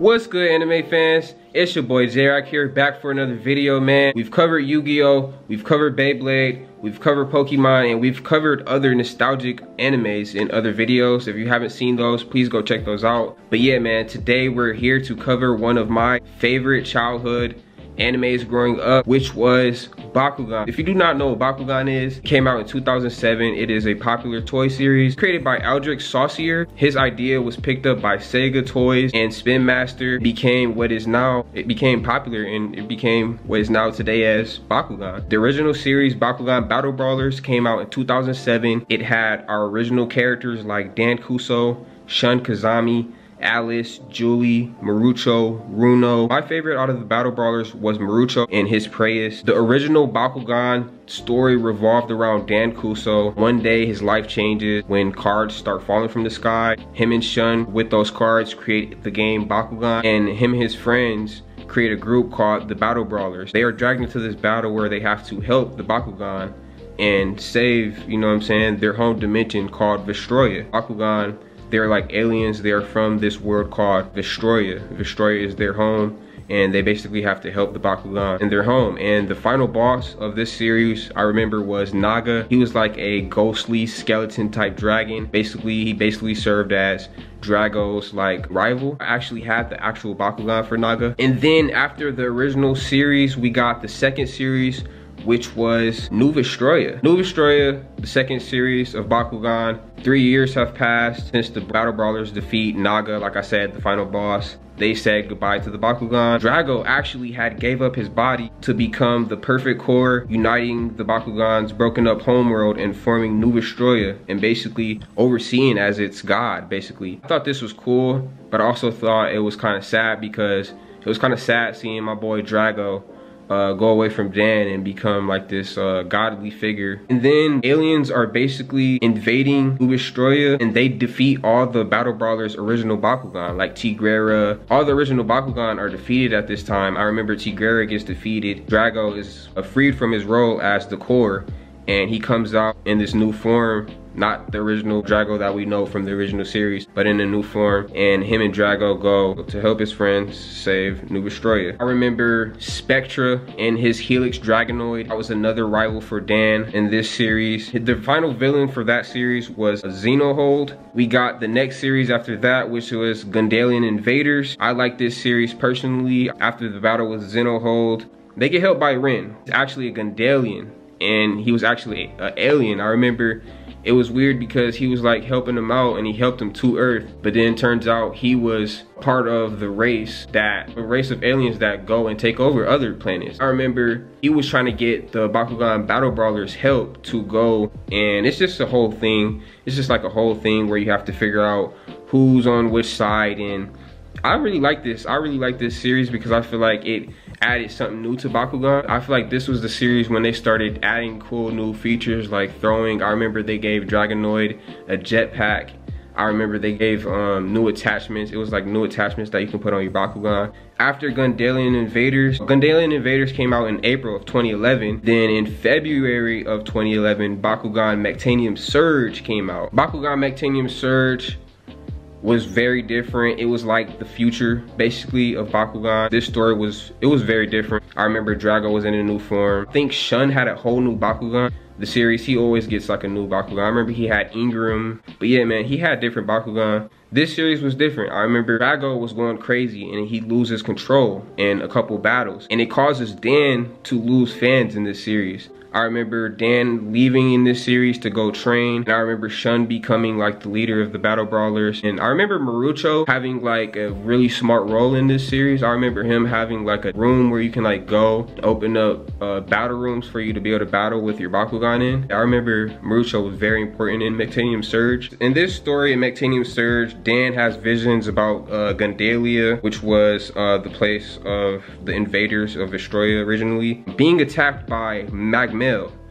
What's good, anime fans? It's your boy J-Rock here, back for another video, man. We've covered Yu-Gi-Oh, we've covered Beyblade, we've covered Pokemon, and we've covered other nostalgic animes in other videos. If you haven't seen those, please go check those out. But yeah, man, today we're here to cover one of my favorite childhood animes growing up, which was Bakugan. If you do not know what Bakugan is, it came out in 2007. It is a popular toy series created by Aldrich Saucier. His idea was picked up by Sega Toys, and Spin Master became what is now, it became popular and it became what is now today as Bakugan. The original series, Bakugan Battle Brawlers, came out in 2007. It had our original characters like Dan Kuso, Shun Kazami, Alice, Julie, Marucho, Runo. My favorite out of the Battle Brawlers was Marucho and his Preyas. The original Bakugan story revolved around Dan Kuso. One day his life changes when cards start falling from the sky. Him and Shun, with those cards, create the game Bakugan, and him and his friends create a group called the Battle Brawlers. They are dragged into this battle where they have to help the Bakugan and save, you know what I'm saying, their home dimension called Vestroya. Bakugan, they're like aliens. They're from this world called Vestroya. Vestroya is their home, and they basically have to help the Bakugan in their home. And the final boss of this series, I remember, was Naga. He was like a ghostly skeleton type dragon. He basically served as Drago's like rival. I actually had the actual Bakugan for Naga. And then after the original series, we got the second series, which was New Vestroya. New Vestroya, the second series of Bakugan. 3 years have passed since the Battle Brawlers defeat Naga, like I said, the final boss. They said goodbye to the Bakugan. Drago actually gave up his body to become the perfect core, uniting the Bakugan's broken up homeworld and forming New Vestroya, and basically overseeing as its god, basically. I thought this was cool, but I also thought it was kind of sad, because it was kind of sad seeing my boy Drago go away from Dan and become like this godly figure. And then aliens are basically invading Vestroya, and they defeat all the Battle Brawlers original Bakugan, like Tigrera. All the original Bakugan are defeated at this time. I remember Tigrera gets defeated. Drago is freed from his role as the core, and he comes out in this new form. Not the original Drago that we know from the original series, but in a new form. And him and Drago go to help his friends save New Vestroya. I remember Spectra and his Helix Dragonoid. That was another rival for Dan in this series. The final villain for that series was Xenohold. We got the next series after that, which was Gundalian Invaders. I like this series personally. After the battle with Xenohold, they get helped by Rin. It's actually a Gundalian, and he was actually an alien. I remember it was weird because he was like helping him out, and he helped him to Earth, but then turns out he was part of the race of aliens that go and take over other planets. I remember he was trying to get the Bakugan Battle Brawlers help to go, and it's just a whole thing. It's just like a whole thing where you have to figure out who's on which side. And I really like this. I really like this series because I feel like it added something new to Bakugan. I feel like this was the series when they started adding cool new features like throwing. I remember they gave Dragonoid a jetpack. I remember they gave new attachments. It was like new attachments that you can put on your Bakugan. After Gundalian Invaders came out in April of 2011. Then in February of 2011, Bakugan Mectanium Surge came out. Bakugan Mectanium Surge was very different. It was like the future basically of Bakugan. This story was very different. I remember Drago was in a new form. I think Shun had a whole new Bakugan. The series, he always gets like a new Bakugan. I remember he had Ingram, but yeah, man, he had different Bakugan. This series was different. I remember Drago was going crazy and he loses control in a couple battles, and it causes Dan to lose fans in this series. I remember Dan leaving in this series to go train, and I remember Shun becoming like the leader of the Battle Brawlers. And I remember Marucho having like a really smart role in this series. I remember him having like a room where you can like go open up battle rooms for you to be able to battle with your Bakugan in. I remember Marucho was very important in Mectanium Surge. In this story in Mectanium Surge, Dan has visions about Gundalia, which was the place of the invaders of Vestroya originally, being attacked by Magmel.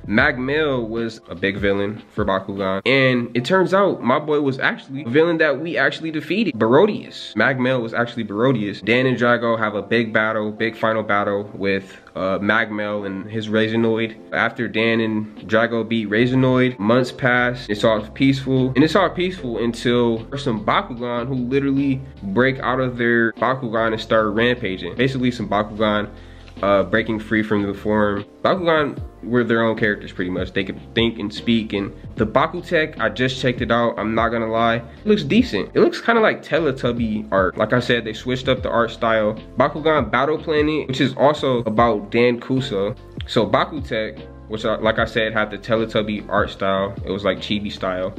Magmel was a big villain for Bakugan. And it turns out my boy was actually a villain that we actually defeated, Barodius. Magmel was actually Barodius. Dan and Drago have a big battle, big final battle with Magmel and his Razornoid. After Dan and Drago beat Razornoid, months passed. It's all peaceful. And it's all peaceful until some Bakugan who literally break out of their Bakugan and start rampaging. Basically some Bakugan breaking free from the form. Bakugan were their own characters pretty much. They could think and speak. And the Bakutech, I just checked it out. I'm not gonna lie. It looks decent. It looks kind of like Teletubby art. Like I said, they switched up the art style. Bakugan Battle Planet, which is also about Dan Kuso. So Bakutech, which like I said, had the Teletubby art style. It was like chibi style.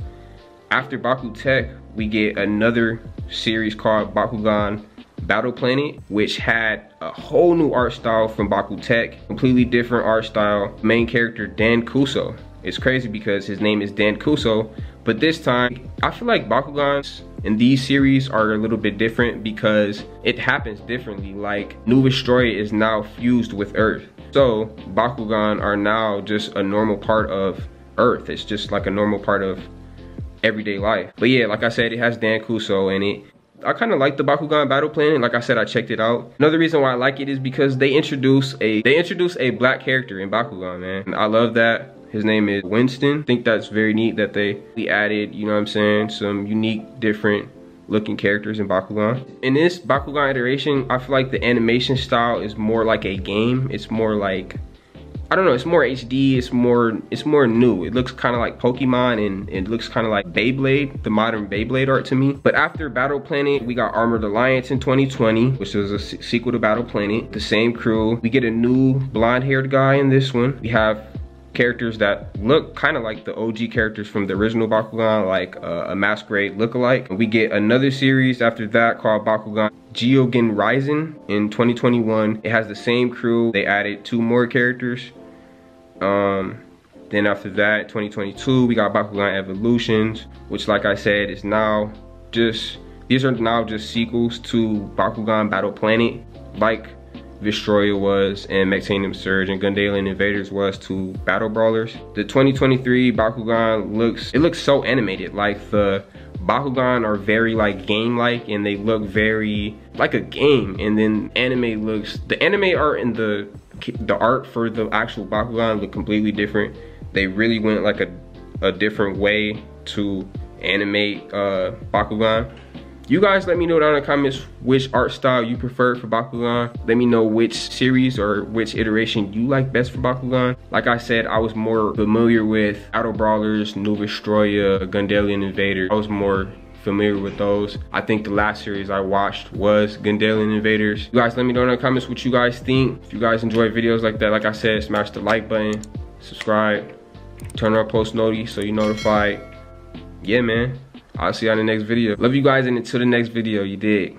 After Bakutech, we get another series called Bakugan Battle Planet, which had a whole new art style from Bakutech, completely different art style. Main character Dan Kuso. It's crazy because his name is Dan Kuso, but this time I feel like Bakugans in these series are a little bit different because it happens differently. Like Nuvastroya is now fused with Earth, so Bakugan are now just a normal part of Earth. It's just like a normal part of everyday life. But yeah, like I said, it has Dan Kuso in it. I kind of like the Bakugan Battle Planet. Like I said, I checked it out. Another reason why I like it is because they introduce a black character in Bakugan, man. And I love that. His name is Winston. I think that's very neat that they added, you know what I'm saying, some unique, different looking characters in Bakugan. In this Bakugan iteration, I feel like the animation style is more like a game. It's more like, I don't know, it's more HD, it's more new. It looks kind of like Pokemon and it looks kind of like Beyblade, the modern Beyblade art to me. But after Battle Planet, we got Armored Alliance in 2020, which was a sequel to Battle Planet. The same crew. We get a new blonde-haired guy in this one. We have characters that look kind of like the OG characters from the original Bakugan, like a Masquerade lookalike. We get another series after that called Bakugan Geogen Rising in 2021. It has the same crew. They added 2 more characters. Then after that, 2022, we got Bakugan Evolutions, which like I said, is now just, these are now just sequels to Bakugan Battle Planet, like Vistroya was and Mectanium Surge and Gundalian Invaders was to Battle Brawlers. The 2023 Bakugan looks so animated. Like the Bakugan are very like game-like and they look very like a game, and then the anime art and the art for the actual Bakugan look completely different. They really went like a different way to animate Bakugan. You guys let me know down in the comments which art style you prefer for Bakugan. Let me know which series or which iteration you like best for Bakugan. Like I said, I was more familiar with Battle Brawlers, Nuvastroya, Gundalian Invaders. I was more familiar with those. I think the last series I watched was Gundalian Invaders. You guys let me know in the comments what you guys think. If you guys enjoy videos like that, like I said, smash the like button, subscribe, turn on post notifications so you're notified. Yeah, man. I'll see you on the next video. Love you guys, and until the next video, you dig.